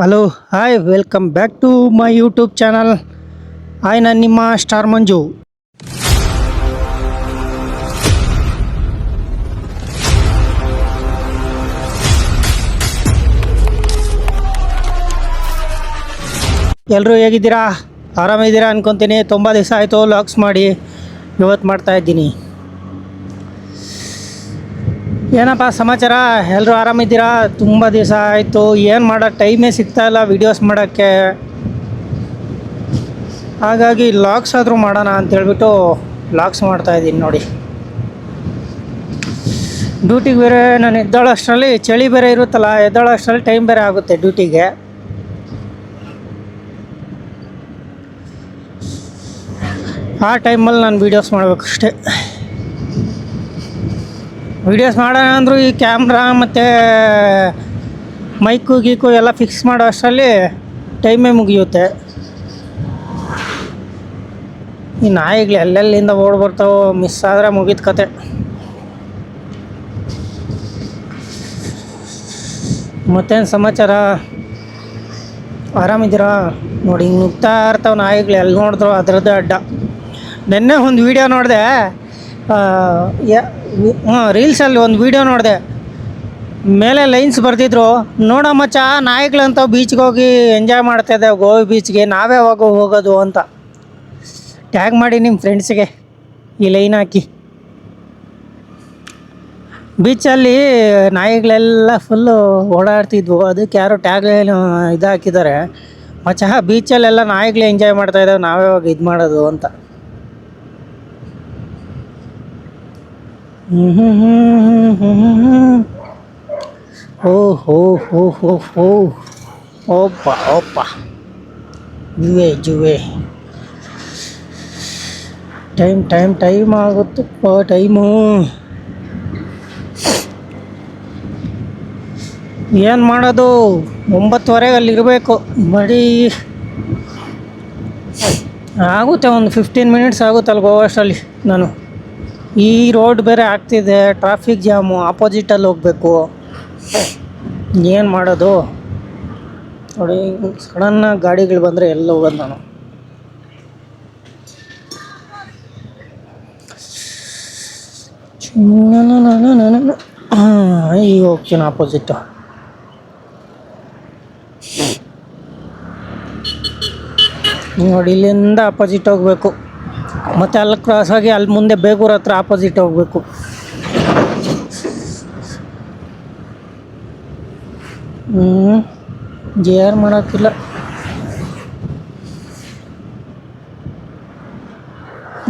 Hello hi welcome back to my YouTube channel. Hi, ನಾನು ನಿಮ್ಮ star ಮಂಜು. ಎಲ್ಲರೂ ಹೇಗಿದ್ದೀರಾ? ಆರಾಮಿದ್ದೀರಾ ಅನ್ಕೊತೀನಿ. ತುಂಬ ದಿವಸ ಆಯಿತು ಲಾಗ್ಸ್ ಮಾಡಿ, ಇವತ್ತು ಮಾಡ್ತಾಯಿದ್ದೀನಿ. ಏನಪ್ಪ ಸಮಾಚಾರ? ಎಲ್ಲರೂ ಆರಾಮಿದ್ದೀರಾ? ತುಂಬ ದಿವಸ ಆಯಿತು, ಏನು ಮಾಡೋಕ್ಕೆ ಟೈಮೇ ಸಿಗ್ತಾಯಿಲ್ಲ ವೀಡಿಯೋಸ್ ಮಾಡೋಕ್ಕೆ. ಹಾಗಾಗಿ ಲಾಗ್ಸ್ ಆದರೂ ಮಾಡೋಣ ಅಂತೇಳ್ಬಿಟ್ಟು ಲಾಗ್ಸ್ ಮಾಡ್ತಾಯಿದ್ದೀನಿ ನೋಡಿ. ಡ್ಯೂಟಿಗೆ ಬೇರೆ ನಾನು ಎದ್ದೇಳೋಷ್ಟರಲ್ಲಿ ಚಳಿ ಬೇರೆ ಇರುತ್ತಲ್ಲ, ಎದ್ದೇಳೋಷ್ಟರಲ್ಲಿ ಟೈಮ್ ಬೇರೆ ಆಗುತ್ತೆ ಡ್ಯೂಟಿಗೆ. ಆ ಟೈಮಲ್ಲಿ ನಾನು ವೀಡಿಯೋಸ್ ಮಾಡಬೇಕಷ್ಟೆ. ವೀಡಿಯೋಸ್ ಮಾಡೋಣ ಅಂದರೂ ಈ ಕ್ಯಾಮ್ರಾ ಮತ್ತು ಮೈಕು ಗೀಕು ಎಲ್ಲ ಫಿಕ್ಸ್ ಮಾಡೋ ಅಷ್ಟರಲ್ಲಿ ಟೈಮೇ ಮುಗಿಯುತ್ತೆ. ಈ ನಾಯಿಗಳು ಎಲ್ಲೆಲ್ಲಿಂದ ಓಡ್ಬರ್ತಾವೋ, ಮಿಸ್ ಆದರೆ ಮುಗಿದ ಕತೆ. ಮತ್ತೇನು ಸಮಾಚಾರ? ಆರಾಮಿದ್ದೀರಾ? ನೋಡಿ, ಹಿಂಗೆ ನುಗ್ತಾ ಇರ್ತಾವೆ ನಾಯಿಗಳು, ಎಲ್ಲಿ ನೋಡಿದ್ರು ಅದರದ್ದೇ ಅಡ್ಡ. ನೆನ್ನೆ ಒಂದು ವೀಡಿಯೋ ನೋಡಿದೆ, ರೀಲ್ಸಲ್ಲಿ ಒಂದು ವೀಡಿಯೋ ನೋಡಿದೆ. ಮೇಲೆ ಲೈನ್ಸ್ ಬರ್ತಿದ್ರು, ನೋಡೋ ಮಚ್ಚ ನಾಯಿಗಳಂತ ಬೀಚ್ಗೆ ಹೋಗಿ ಎಂಜಾಯ್ ಮಾಡ್ತಾಯಿದ್ದೆ, ಗೋವಾ ಬೀಚ್ಗೆ, ನಾವೇ ಹೋಗೋದು ಅಂತ ಟ್ಯಾಗ್ ಮಾಡಿ ನಿಮ್ಮ ಫ್ರೆಂಡ್ಸಿಗೆ ಈ ಲೈನ್ ಹಾಕಿ. ಬೀಚಲ್ಲಿ ನಾಯಿಗಳೆಲ್ಲ ಫುಲ್ಲು ಓಡಾಡ್ತಿದ್ವು, ಅದಕ್ಕೆ ಯಾರೋ ಟ್ಯಾಗ್ ಲೈನ್ ಇದು ಹಾಕಿದ್ದಾರೆ, ಮಚ್ಚ ಬೀಚಲ್ಲೆಲ್ಲ ನಾಯಿಗಳು ಎಂಜಾಯ್ ಮಾಡ್ತಾಯಿದ್ದಾವೆ, ನಾವೇ ಹೋಗಿ ಇದು ಮಾಡೋದು ಅಂತ. ಓ ಹೋ ಹೋ ಹೋ ಹೋ ಓಪ್ಪ ಓಪ್ಪ, ಜುವೆ ಟೈಮ್ ಆಗುತ್ತಪ್ಪ ಟೈಮು. ಏನು ಮಾಡೋದು? 9:15 ಅಲ್ಲಿರಬೇಕು. ಬರೀ ಆಗುತ್ತೆ, ಒಂದು 15 ಮಿನಿಟ್ಸ್ ಆಗುತ್ತೆ ಅಲ್ಲಿ ಹೋಗೋಷ್ಟರಲ್ಲಿ. ನಾನು ಈ ರೋಡ್ ಬೇರೆ ಆಗ್ತಿದೆ, ಟ್ರಾಫಿಕ್ ಜಾಮು, ಆಪೋಸಿಟಲ್ಲಿ ಹೋಗಬೇಕು. ಏನು ಮಾಡೋದು ನೋಡಿ, ಸಡನ್ನಾಗಿ ಗಾಡಿಗಳು ಬಂದರೆ ಎಲ್ಲ ಹೋಗೋದು ನಾನು. ಈಗ ಹೋಗ್ತೀನಿ ಆಪೋಸಿಟ್ಟು. ನೋಡಿ, ಇಲ್ಲಿಂದ ಆಪೋಸಿಟ್ ಹೋಗಬೇಕು, ಮತ್ತು ಅಲ್ಲಿ ಕ್ರಾಸ್ ಆಗಿ ಅಲ್ಲಿ ಮುಂದೆ ಬೇಗೂರ ಹತ್ರ ಆಪೋಸಿಟ್ ಹೋಗಬೇಕು. ಏನು ಮಾಡೋಕ್ಕಿಲ್ಲ.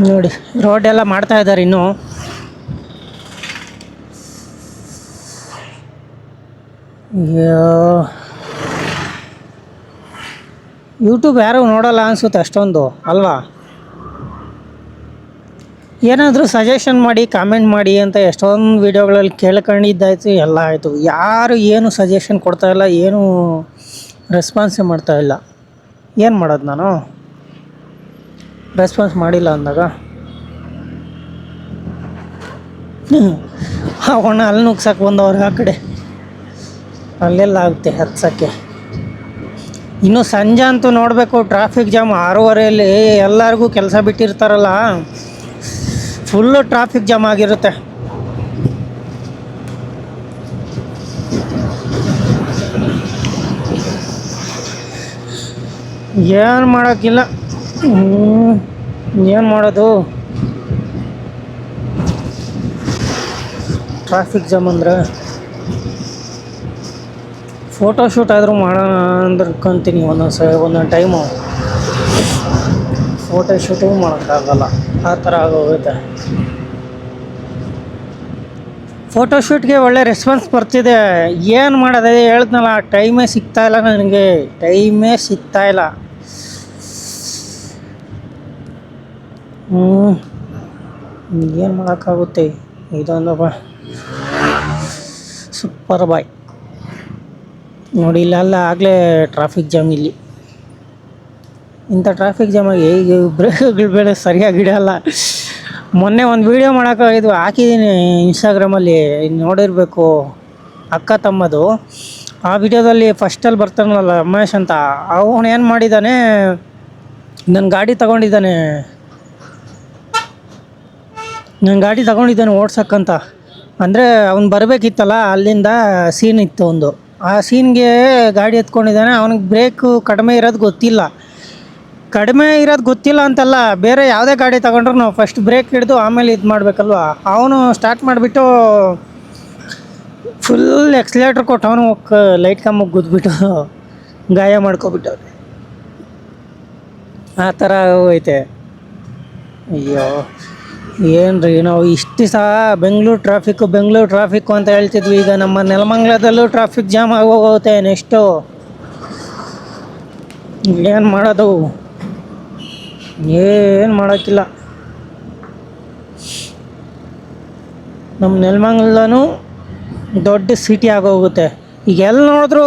ನೋಡಿ, ರೋಡೆಲ್ಲ ಮಾಡ್ತಾಯಿದ್ದಾರೆ ಇನ್ನೂ. ಯೂಟ್ಯೂಬ್ ಯಾರೂ ನೋಡೋಲ್ಲ ಅನಿಸುತ್ತೆ ಅಷ್ಟೊಂದು, ಅಲ್ವಾ? ಏನಾದರೂ ಸಜೆಷನ್ ಮಾಡಿ, ಕಾಮೆಂಟ್ ಮಾಡಿ ಅಂತ ಎಷ್ಟೊಂದು ವೀಡಿಯೋಗಳಲ್ಲಿ ಕೇಳ್ಕೊಂಡಿದ್ದಾಯ್ತು, ಎಲ್ಲ ಆಯಿತು. ಯಾರು ಏನು ಸಜೆಷನ್ ಕೊಡ್ತಾಯಿಲ್ಲ, ಏನೂ ರೆಸ್ಪಾನ್ಸೇ ಮಾಡ್ತಾಯಿಲ್ಲ. ಏನು ಮಾಡೋದು ನಾನು? ರೆಸ್ಪಾನ್ಸ್ ಮಾಡಿಲ್ಲ ಅಂದಾಗ ಅವಣ್ಣ ಅಲ್ಲಿ ನುಗ್ಸಕ್ಕೆ ಬಂದವ್ರಿಗೆ ಆ ಕಡೆ, ಅಲ್ಲೆಲ್ಲ ಆಗುತ್ತೆ ಹತ್ಸೋಕ್ಕೆ. ಇನ್ನು ಸಂಜೆ ಅಂತೂ ನೋಡಬೇಕು, ಟ್ರಾಫಿಕ್ ಜಾಮ್ 6:30 ಎಲ್ಲರಿಗೂ ಕೆಲಸ ಬಿಟ್ಟಿರ್ತಾರಲ್ಲ, ಫುಲ್ಲು ಟ್ರಾಫಿಕ್ ಜಾಮ್ ಆಗಿರುತ್ತೆ. ಏನು ಮಾಡೋಕ್ಕಿಲ್ಲ. ಏನು ಮಾಡೋದು? ಟ್ರಾಫಿಕ್ ಜಾಮ್ ಅಂದರೆ ಫೋಟೋಶೂಟ್ ಆದರೂ ಮಾಡೋಣ ಅಂದ್ಕೊಂತೀನಿ ಒಂದೊಂದು ಟೈಮು. ಫೋಟೋಶೂಟು ಮಾಡೋಕ್ಕಾಗಲ್ಲ, ಆ ಥರ ಆಗೋಗುತ್ತೆ. ಫೋಟೋಶೂಟ್ಗೆ ಒಳ್ಳೆ ರೆಸ್ಪಾನ್ಸ್ ಬರ್ತಿದೆ, ಏನು ಮಾಡೋದು? ಹೇಳ್ದ್ನಲ್ಲ, ಟೈಮೇ ಸಿಗ್ತಾಯಿಲ್ಲ ನನಗೆ, ಟೈಮೇ ಸಿಗ್ತಾಯಿಲ್ಲ. ಏನು ಮಾಡೋಕ್ಕಾಗುತ್ತೆ? ಇದೊಂದು ಸೂಪರ್ ಬಾಯ್. ನೋಡಿ, ಇಲ್ಲೆಲ್ಲ ಆಗಲೇ ಟ್ರಾಫಿಕ್ ಜಾಮ್. ಇಲ್ಲಿ ಇಂಥ ಟ್ರಾಫಿಕ್ ಜಾಮಾಗಿ ಈಗ ಬ್ರೇಕ್ಗಳು ಬೇರೆ ಸರಿಯಾಗಿ ಇಡಲ್ಲ. ಮೊನ್ನೆ ಒಂದು ವೀಡಿಯೋ ಮಾಡೋಕ್ಕಾಗಿದ್ದು ಹಾಕಿದ್ದೀನಿ ಇನ್ಸ್ಟಾಗ್ರಾಮಲ್ಲಿ, ನೋಡಿರಬೇಕು. ಅಕ್ಕ ತಮ್ಮದು ಆ ವಿಡಿಯೋದಲ್ಲಿ ಫಸ್ಟಲ್ಲಿ ಬರ್ತಾನಲ್ಲ ರಮೇಶ್ ಅಂತ, ಅವನು ಏನು ಮಾಡಿದ್ದಾನೆ, ನನ್ನ ಗಾಡಿ ತಗೊಂಡಿದ್ದಾನೆ ಓಡ್ಸಕ್ಕಂತ. ಅಂದರೆ ಅವ್ನು ಬರಬೇಕಿತ್ತಲ್ಲ, ಅಲ್ಲಿಂದ ಸೀನ್ ಇತ್ತು ಒಂದು. ಆ ಸೀನ್ಗೆ ಗಾಡಿ ಎತ್ಕೊಂಡಿದ್ದಾನೆ. ಅವನಿಗೆ ಬ್ರೇಕು ಕಡಿಮೆ ಇರೋದು ಗೊತ್ತಿಲ್ಲ ಅಂತಲ್ಲ, ಬೇರೆ ಯಾವುದೇ ಗಾಡಿ ತಗೊಂಡ್ರು ನಾವು ಫಸ್ಟ್ ಬ್ರೇಕ್ ಹಿಡಿದು ಆಮೇಲೆ ಇದು ಮಾಡಬೇಕಲ್ವ. ಅವನು ಸ್ಟಾರ್ಟ್ ಮಾಡಿಬಿಟ್ಟು ಫುಲ್ ಎಕ್ಸ್ಲೇಟ್ರ್ ಕೊಟ್ಟು ಅವನು ಲೈಟ್ ಕಂಬಕ್ಕೆ ಗುದ್ಬಿಟ್ಟು ಗಾಯ ಮಾಡ್ಕೊಬಿಟ್ಟು ಆ ಥರ ಹೋಯ್ತೆ. ಅಯ್ಯೋ ಏನ್ರಿ, ನಾವು ಇಷ್ಟು ದಿವಸ ಬೆಂಗಳೂರು ಟ್ರಾಫಿಕ್ಕು ಅಂತ ಹೇಳ್ತಿದ್ವಿ. ಈಗ ನಮ್ಮ ನೆಲಮಂಗಲದಲ್ಲೂ ಟ್ರಾಫಿಕ್ ಜಾಮ್ ಆಗೋಗುತ್ತೆ ನೆಕ್ಸ್ಟು. ಏನು ಮಾಡೋದು, ಏನು ಮಾಡೋಕ್ಕಿಲ್ಲ. ನಮ್ಮ ನೆಲಮಂಗಲನೂ ದೊಡ್ಡ ಸಿಟಿ ಆಗೋಗುತ್ತೆ. ಈಗ ಎಲ್ಲಿ ನೋಡಿದ್ರು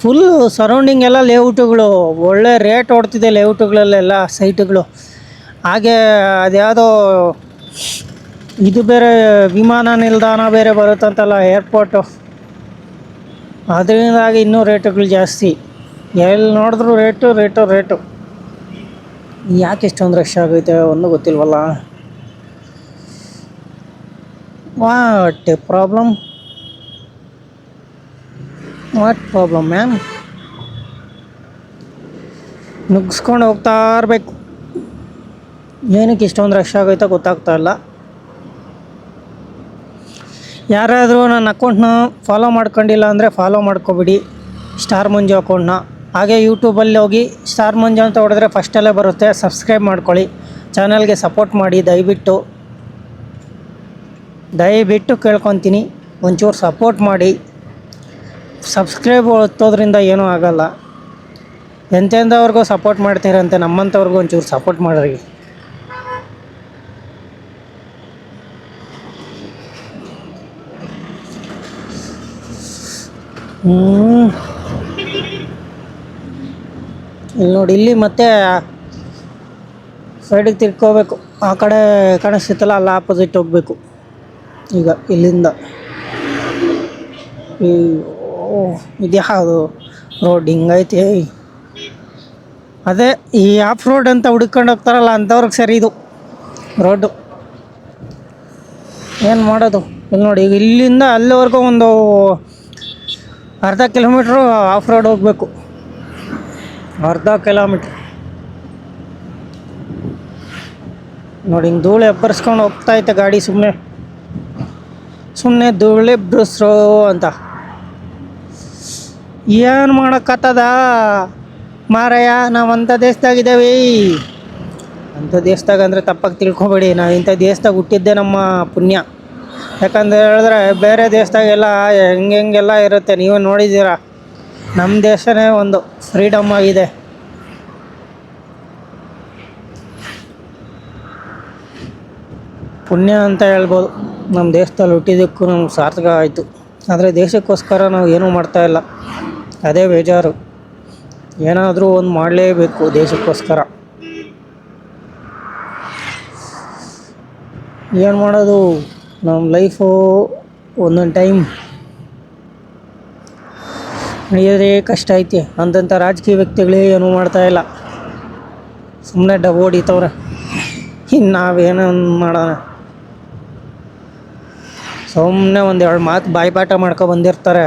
ಫುಲ್ ಸರೌಂಡಿಂಗ್ ಎಲ್ಲ ಲೇಔಟುಗಳು, ಒಳ್ಳೆ ರೇಟ್ ಓಡ್ತಿದೆ ಲೇಔಟುಗಳಲ್ಲೆಲ್ಲ ಸೈಟುಗಳು. ಹಾಗೆ ಅದ್ಯಾವುದೋ ಇದು ಬೇರೆ ವಿಮಾನ ನಿಲ್ದಾಣ ಬೇರೆ ಬರುತ್ತಂತಲ್ಲ, ಏರ್ಪೋರ್ಟು. ಅದರಿಂದಾಗಿ ಇನ್ನೂ ರೇಟುಗಳು ಜಾಸ್ತಿ. ಎಲ್ಲಿ ನೋಡಿದ್ರು ರೇಟು. ಯಾಕೆ ಇಷ್ಟೊಂದು ರಶ್ ಆಗೈತೆ ಒಂದು ಗೊತ್ತಿಲ್ವಲ್ಲ. What problem ma'am? ನುಗ್ಸ್ಕೊಂಡು ಹೋಗ್ತಾ ಇರಬೇಕು. ಏನಕ್ಕೆ ಇಷ್ಟೊಂದು ರಶ್ ಆಗೋಯ್ತಾ ಗೊತ್ತಾಗ್ತಾ ಇಲ್ಲ. ಯಾರಾದರೂ ನನ್ನ ಅಕೌಂಟ್ನ ಫಾಲೋ ಮಾಡ್ಕೊಂಡಿಲ್ಲ ಅಂದರೆ ಫಾಲೋ ಮಾಡ್ಕೊಬಿಡಿ, ಸ್ಟಾರ್ ಮಂಜು ಅಕೌಂಟ್ನ. ಹಾಗೆ ಯೂಟ್ಯೂಬಲ್ಲಿ ಹೋಗಿ ಸ್ಟಾರ್ ಮಂಜು ಅಂತ ಹೊಡೆದ್ರೆ ಫಸ್ಟಲ್ಲೇ ಬರುತ್ತೆ. ಸಬ್ಸ್ಕ್ರೈಬ್ ಮಾಡ್ಕೊಳ್ಳಿ, ಚಾನಲ್ಗೆ ಸಪೋರ್ಟ್ ಮಾಡಿ ದಯವಿಟ್ಟು ಕೇಳ್ಕೊತೀನಿ. ಒಂಚೂರು ಸಪೋರ್ಟ್ ಮಾಡಿ. ಸಬ್ಸ್ಕ್ರೈಬ್ ಒತ್ತೋದ್ರಿಂದ ಏನೂ ಆಗೋಲ್ಲ. ಎಂತೆಂಥವ್ರಿಗೂ ಸಪೋರ್ಟ್ ಮಾಡ್ತೀರಂತೆ, ನಮ್ಮಂಥವ್ರಿಗೂ ಒಂಚೂರು ಸಪೋರ್ಟ್ ಮಾಡಿರಿ. ಇಲ್ಲಿ ನೋಡಿ, ಇಲ್ಲಿ ಮತ್ತೆ ಸೈಡಿಗೆ ತಿರ್ಕೋಬೇಕು. ಆ ಕಡೆ ಕಾಣಿಸ್ತಿತ್ತಲ್ಲ, ಅಲ್ಲಿ ಆಪೋಸಿಟ್ ಹೋಗಬೇಕು. ಈಗ ಇಲ್ಲಿಂದ ಇದ್ಯಾವುದು ರೋಡ್ ಹಿಂಗೈತೆ. ಅದೇ ಈ ಆಫ್ ರೋಡ್ ಅಂತ ಹುಡ್ಕೊಂಡು ಹೋಗ್ತಾರಲ್ಲ, ಅಂಥವ್ರಿಗೆ ಸರಿ ಇದು ರೋಡು. ಏನು ಮಾಡೋದು? ಇಲ್ಲಿ ನೋಡಿ, ಈಗ ಇಲ್ಲಿಂದ ಅಲ್ಲಿವರೆಗೂ ಒಂದು ಅರ್ಧ ಕಿಲೋಮೀಟ್ರು ಆಫ್ ರೋಡ್ ಹೋಗಬೇಕು. ಅರ್ಧ ಕಿಲೋಮೀಟ್ರ್ ನೋಡಿ, ಹಿಂಗೆ ಧೂಳು ಎಬ್ಬರಿಸ್ಕೊಂಡು ಹೋಗ್ತಾಯಿತ್ತೆ ಗಾಡಿ. ಸುಮ್ಮನೆ ಧೂಳು ಎಬ್ಬರಿಸ್ರು ಅಂತ. ಏನು ಮಾಡೋಕ್ಕತ್ತದ ಮಾರಾಯ, ನಾವು ಅಂಥ ದೇಶದಾಗಿದ್ದೇವೆ. ಅಂಥ ದೇಶದಾಗ ಅಂದರೆ ತಪ್ಪಾಗಿ ತಿಳ್ಕೊಬೇಡಿ. ನಾವು ಇಂಥ ದೇಶದಾಗ ಹುಟ್ಟಿದ್ದೆ ನಮ್ಮ ಪುಣ್ಯ. ಯಾಕಂದರೆ ಹೇಳಿದ್ರೆ ಬೇರೆ ದೇಶದಾಗೆಲ್ಲ ಹೆಂಗೆಲ್ಲ ಇರುತ್ತೆ, ನೀವೇ ನೋಡಿದ್ದೀರ. ನಮ್ಮ ದೇಶನೇ ಒಂದು ಫ್ರೀಡಮ್ ಆಗಿದೆ. ಪುಣ್ಯ ಅಂತ ಹೇಳ್ಬೋದು. ನಮ್ಮ ದೇಶದಲ್ಲಿ ಹುಟ್ಟಿದ್ದಕ್ಕೂ ನಮ್ಗೆ ಸಾರ್ಥಕ ಆಯಿತು. ಆದರೆ ದೇಶಕ್ಕೋಸ್ಕರ ನಾವು ಏನೂ ಮಾಡ್ತಾಯಿಲ್ಲ, ಅದೇ ಬೇಜಾರು. ಏನಾದರೂ ಒಂದು ಮಾಡಲೇಬೇಕು ದೇಶಕ್ಕೋಸ್ಕರ. ಏನು ಮಾಡೋದು, ನಮ್ಮ ಲೈಫು ಒಂದೊಂದು ಟೈಮ್ ನಡೆಯೋದೇ ಕಷ್ಟ ಐತಿ. ಅಂಥ ರಾಜಕೀಯ ವ್ಯಕ್ತಿಗಳೇ ಏನೂ ಮಾಡ್ತಾಯಿಲ್ಲ, ಸುಮ್ಮನೆ ಡಬ್ ಹೊಡಿತವ್ರೆ. ಇನ್ನು ನಾವೇನೋ ಮಾಡೋಣ, ಸುಮ್ಮನೆ ಒಂದೆರಡು ಮಾತು ಬಾಯ್ಪಾಠ ಬಂದಿರ್ತಾರೆ.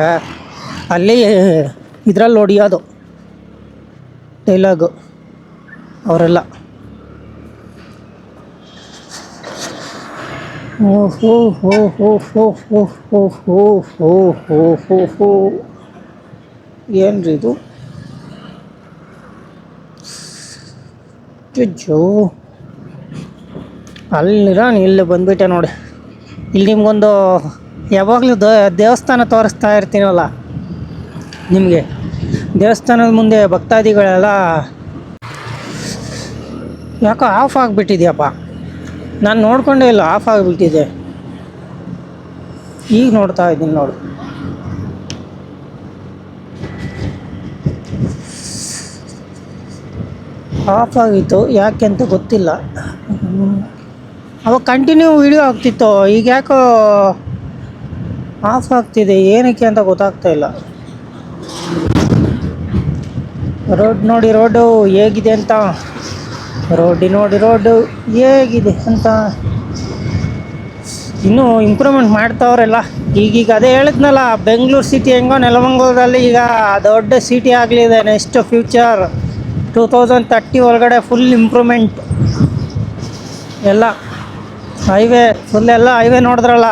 ಅಲ್ಲಿ ಇದರಲ್ಲಿ ಹೊಡಿಯೋದು ಡೈಲಾಗು ಅವರೆಲ್ಲ. ಏನ್ರಿ ಇದು? ಜೋ ಇಲ್ಲಿ ಬಂದ್ಬಿಟ್ಟೆ ನೋಡಿ. ಇಲ್ಲಿ ನಿಮ್ಗೊಂದು ಯಾವಾಗಲೂ ದೇವಸ್ಥಾನ ತೋರಿಸ್ತಾ ಇರ್ತೀನಲ್ಲ, ನಿಮಗೆ ದೇವಸ್ಥಾನದ ಮುಂದೆ ಭಕ್ತಾದಿಗಳೆಲ್ಲ ಯಾಕೋ ಆಫ್ ಆಗಿಬಿಟ್ಟಿದೆಯಪ್ಪ. ನಾನು ನೋಡ್ಕೊಂಡೇ ಇಲ್ಲ, ಆಫ್ ಆಗಿಬಿಟ್ಟಿದೆ. ಈಗ ನೋಡ್ತಾ ಇದ್ದೀನಿ ನೋಡು. ಆಫ್ ಆಗಿತ್ತು, ಯಾಕೆ ಅಂತ ಗೊತ್ತಿಲ್ಲ. ಅವಾಗ ಕಂಟಿನ್ಯೂ ವಿಡಿಯೋ ಆಗ್ತಿತ್ತು, ಈಗ ಯಾಕೋ ಆಫ್ ಆಗ್ತಿದೆ. ಏನಕ್ಕೆ ಅಂತ ಗೊತ್ತಾಗ್ತಾ ಇಲ್ಲ. ರೋಡ್ ನೋಡಿ, ರೋಡು ಹೇಗಿದೆ ಅಂತ. ರೋಡು ಹೇಗಿದೆ ಅಂತ. ಇನ್ನೂ ಇಂಪ್ರೂವ್ಮೆಂಟ್ ಮಾಡ್ತಾವ್ರಲ್ಲ. ಈಗೀಗ ಅದೇ ಹೇಳಿದ್ನಲ್ಲ, ಬೆಂಗಳೂರು ಸಿಟಿ ಹೆಂಗೋ ನೆಲಮಂಗಲದಲ್ಲಿ ಈಗ ದೊಡ್ಡ ಸಿಟಿ ಆಗಲಿದೆ. ನೆಕ್ಸ್ಟ್ ಫ್ಯೂಚರ್ 2030 ಒಳಗಡೆ ಫುಲ್ ಇಂಪ್ರೂವ್ಮೆಂಟ್ ಎಲ್ಲ. ಹೈವೇ ಫುಲ್ ಎಲ್ಲ ಹೈವೇ ನೋಡಿದ್ರಲ್ಲ,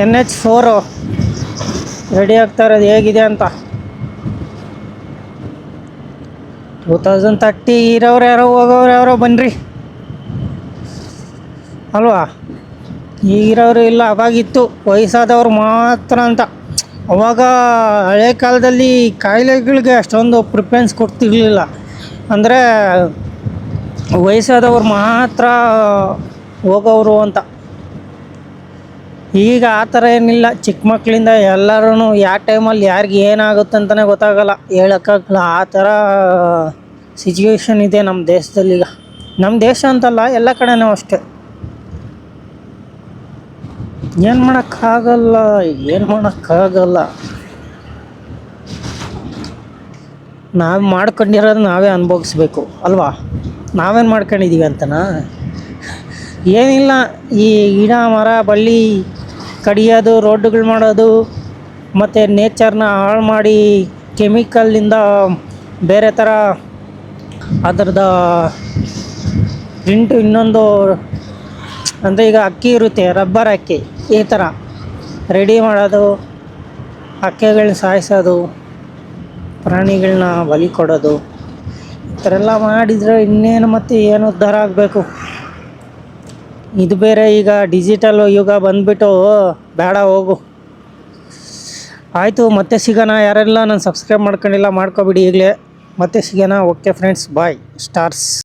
NH4 ರೆಡಿ ಆಗ್ತಾ ಇರೋದು ಹೇಗಿದೆ ಅಂತ. 2030 ಇರೋರು ಯಾರೋ ಹೋಗೋರು ಯಾರೋ ಬನ್ನಿರಿ ಅಲ್ವಾ. ಈಗಿರೋರು ಇಲ್ಲ, ಅವಾಗಿತ್ತು ವಯಸ್ಸಾದವ್ರು ಮಾತ್ರ ಅಂತ. ಅವಾಗ ಹಳೆ ಕಾಲದಲ್ಲಿ ಕಾಯಿಲೆಗಳಿಗೆ ಅಷ್ಟೊಂದು ಪ್ರಿಫರೆನ್ಸ್ ಕೊಡ್ತಿರ್ಲಿಲ್ಲ. ಅಂದರೆ ವಯಸ್ಸಾದವ್ರು ಮಾತ್ರ ಹೋಗೋರು ಅಂತ. ಈಗ ಆ ಥರ ಏನಿಲ್ಲ. ಚಿಕ್ಕ ಮಕ್ಕಳಿಂದ ಎಲ್ಲರೂ ಯಾವ ಟೈಮಲ್ಲಿ ಯಾರಿಗೆ ಏನಾಗುತ್ತೆ ಅಂತಲೇ ಗೊತ್ತಾಗಲ್ಲ, ಹೇಳೋಕ್ಕಾಗಲ್ಲ. ಆ ಥರ ಸಿಚುವೇಶನ್ ಇದೆ ನಮ್ಮ ದೇಶದಲ್ಲೀಗ. ನಮ್ಮ ದೇಶ ಅಂತಲ್ಲ, ಎಲ್ಲ ಕಡೆನೂ ಅಷ್ಟೆ. ಏನು ಮಾಡೋಕ್ಕಾಗಲ್ಲ. ನಾವು ಮಾಡ್ಕೊಂಡಿರೋದು ನಾವೇ ಅನುಭವಿಸ್ಬೇಕು ಅಲ್ವಾ. ನಾವೇನು ಮಾಡ್ಕೊಂಡಿದ್ದೀವಿ ಅಂತನಾ? ಏನಿಲ್ಲ, ಈ ಗಿಡ ಮರ ಬಳ್ಳಿ ಕಡಿಯೋದು, ರೋಡ್ಗಳು ಮಾಡೋದು, ಮತ್ತು ನೇಚರ್ನ ಹಾಳು ಮಾಡಿ ಕೆಮಿಕಲ್ಲಿಂದ ಬೇರೆ ಥರ ಅದರದ್ದು ಪ್ರಿಂಟು ಇನ್ನೊಂದು, ಅಂದರೆ ಈಗ ಅಕ್ಕಿ ಇರುತ್ತೆ, ರಬ್ಬರ್ ಅಕ್ಕಿ, ಈ ಥರ ರೆಡಿ ಮಾಡೋದು, ಅಕ್ಕಿಗಳನ್ನ ಸಾಯಿಸೋದು, ಪ್ರಾಣಿಗಳನ್ನ ಬಲಿ ಕೊಡೋದು, ಈ ಥರ ಎಲ್ಲ ಮಾಡಿದರೆ ಇನ್ನೇನು ಮತ್ತೆ ಏನು ಉದ್ಧಾರ ಆಗಬೇಕು. ಇದು ಬೇರೆ ಈಗ ಡಿಜಿಟಲ್ ಯುಗ ಬಂದುಬಿಟ್ಟು ಬೇಡ ಹೋಗು. ಆಯಿತು, ಮತ್ತೆ ಸಿಗೋಣ. ಯಾರೆಲ್ಲ ನಾನು ಸಬ್ಸ್ಕ್ರೈಬ್ ಮಾಡ್ಕೊಂಡಿಲ್ಲ ಮಾಡ್ಕೊಬಿಡಿ ಈಗಲೇ. ಮತ್ತೆ ಸಿಗೋಣ. ಓಕೆ ಫ್ರೆಂಡ್ಸ್, ಬಾಯ್. ಸ್ಟಾರ್ಸ್.